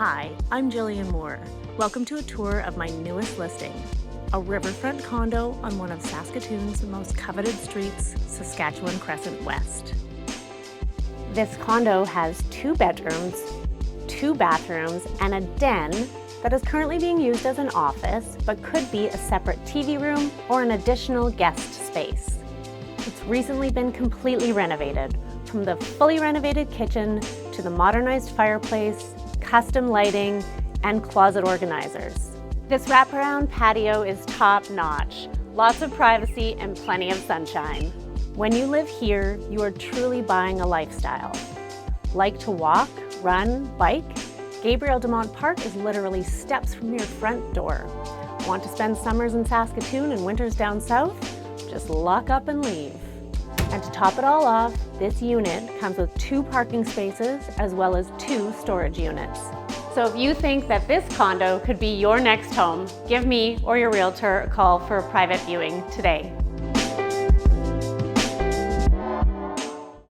Hi, I'm Jillian Moore. Welcome to a tour of my newest listing, a riverfront condo on one of Saskatoon's most coveted streets, Saskatchewan Crescent West. This condo has 2 bedrooms, 2 bathrooms, and a den that is currently being used as an office, but could be a separate TV room or an additional guest space. It's recently been completely renovated, from the fully renovated kitchen to the modernized fireplace, custom lighting, and closet organizers. This wraparound patio is top-notch, lots of privacy and plenty of sunshine. When you live here, you are truly buying a lifestyle. Like to walk, run, bike? Gabriel Demont Park is literally steps from your front door. Want to spend summers in Saskatoon and winters down south? Just lock up and leave. And to top it all off, this unit comes with 2 parking spaces as well as 2 storage units. So if you think that this condo could be your next home, give me or your realtor a call for a private viewing today.